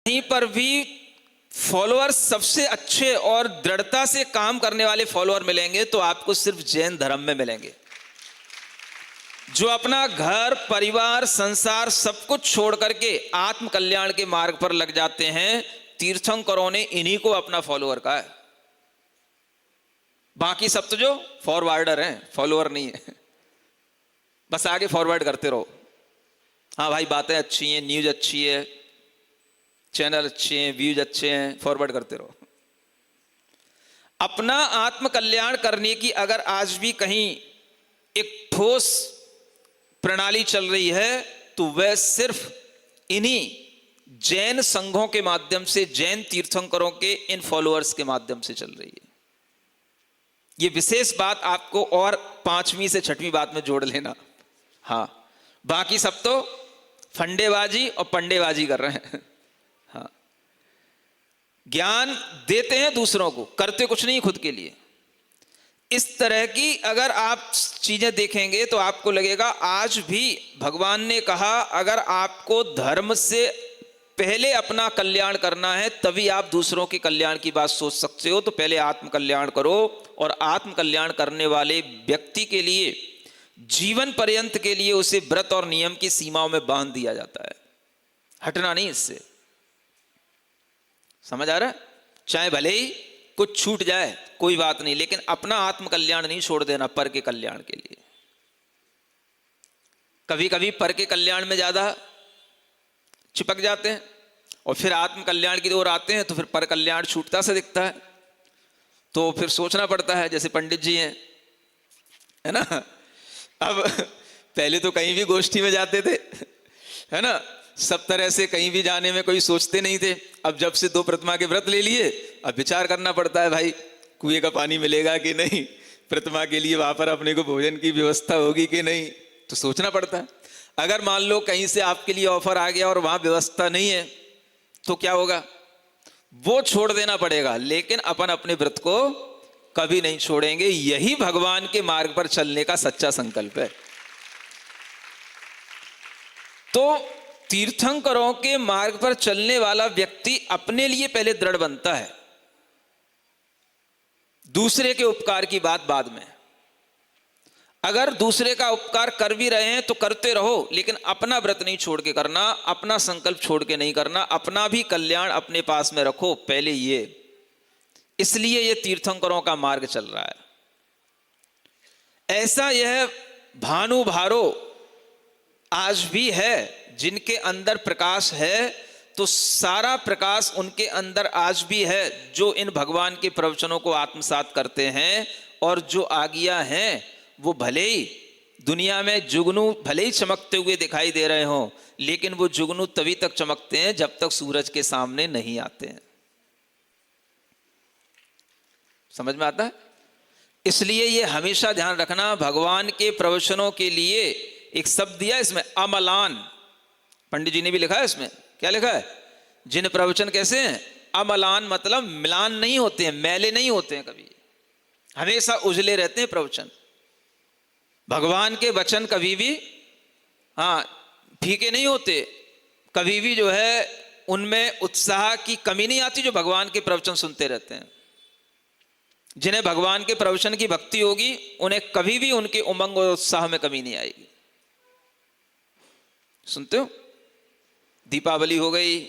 कहीं पर भी फॉलोअर सबसे अच्छे और दृढ़ता से काम करने वाले फॉलोअर मिलेंगे तो आपको सिर्फ जैन धर्म में मिलेंगे। जो अपना घर परिवार संसार सब कुछ छोड़ करके आत्म कल्याण के मार्ग पर लग जाते हैं, तीर्थंकरों ने इन्हीं को अपना फॉलोअर कहा है। बाकी सब तो जो फॉरवर्डर हैं, फॉलोअर नहीं है। बस आगे फॉरवर्ड करते रहो। हाँ भाई, बातें अच्छी हैं, न्यूज अच्छी है, चैनल अच्छे हैं, व्यूज अच्छे हैं, फॉरवर्ड करते रहो। अपना आत्म कल्याण करने की अगर आज भी कहीं एक ठोस प्रणाली चल रही है तो वह सिर्फ इन्हीं जैन संघों के माध्यम से, जैन तीर्थंकरों के इन फॉलोअर्स के माध्यम से चल रही है। यह विशेष बात आपको और 5वीं से 6वीं बात में जोड़ लेना। हाँ, बाकी सब तो फंडेबाजी और पंडेबाजी कर रहे हैं। हाँ, ज्ञान देते हैं दूसरों को, करते कुछ नहीं खुद के लिए। इस तरह की अगर आप चीजें देखेंगे तो आपको लगेगा आज भी भगवान ने कहा अगर आपको धर्म से पहले अपना कल्याण करना है तभी आप दूसरों के कल्याण की बात सोच सकते हो। तो पहले आत्म कल्याण करो, और आत्म कल्याण करने वाले व्यक्ति के लिए जीवन पर्यंत के लिए उसे व्रत और नियम की सीमाओं में बांध दिया जाता है, हटना नहीं इससे। समझ आ रहा है? चाहे भले ही कुछ छूट जाए कोई बात नहीं, लेकिन अपना आत्म कल्याण नहीं छोड़ देना पर के कल्याण के लिए। कभी कभी पर के कल्याण में ज्यादा चिपक जाते हैं और फिर आत्म कल्याण की ओर आते हैं तो फिर पर कल्याण छूटता सा दिखता है। तो फिर सोचना पड़ता है, जैसे पंडित जी हैं, है ना, अब पहले तो कहीं भी गोष्ठी में जाते थे, है ना, सब तरह से कहीं भी जाने में कोई सोचते नहीं थे। अब जब से 2 प्रतिमा के व्रत ले लिए, अब विचार करना पड़ता है, भाई कुएं का पानी मिलेगा कि नहीं, प्रतिमा के लिए वहां पर अपने को भोजन की व्यवस्था होगी कि नहीं, तो सोचना पड़ता है। अगर मान लो कहीं से आपके लिए ऑफर आ गया और वहां व्यवस्था नहीं है तो क्या होगा? वो छोड़ देना पड़ेगा, लेकिन अपन अपने व्रत को कभी नहीं छोड़ेंगे। यही भगवान के मार्ग पर चलने का सच्चा संकल्प है। तो तीर्थंकरों के मार्ग पर चलने वाला व्यक्ति अपने लिए पहले दृढ़ बनता है, दूसरे के उपकार की बात बाद में। अगर दूसरे का उपकार कर भी रहे हैं तो करते रहो, लेकिन अपना व्रत नहीं छोड़ के करना, अपना संकल्प छोड़ के नहीं करना, अपना भी कल्याण अपने पास में रखो पहले। ये इसलिए ये तीर्थंकरों का मार्ग चल रहा है। ऐसा यह भानु भारो आज भी है, जिनके अंदर प्रकाश है तो सारा प्रकाश उनके अंदर आज भी है, जो इन भगवान के प्रवचनों को आत्मसात करते हैं। और जो आज्ञा हैं वो भले ही दुनिया में जुगनू भले ही चमकते हुए दिखाई दे रहे हों, लेकिन वो जुगनू तभी तक चमकते हैं जब तक सूरज के सामने नहीं आते हैं। समझ में आता है? इसलिए ये हमेशा ध्यान रखना, भगवान के प्रवचनों के लिए एक शब्द दिया इसमें, अमलान। पंडित जी ने भी लिखा है इसमें, क्या लिखा है? जिन प्रवचन कैसे हैं? अमलान, मतलब मिलान नहीं होते हैं, मैले नहीं होते हैं, कभी हमेशा उजले रहते हैं प्रवचन। भगवान के वचन कभी भी फीके नहीं होते, कभी भी जो है उनमें उत्साह की कमी नहीं आती। जो भगवान के प्रवचन सुनते रहते हैं, जिन्हें भगवान के प्रवचन की भक्ति होगी, उन्हें कभी भी उनके उमंग और उत्साह में कमी नहीं आएगी। सुनते हो? दीपावली हो गई,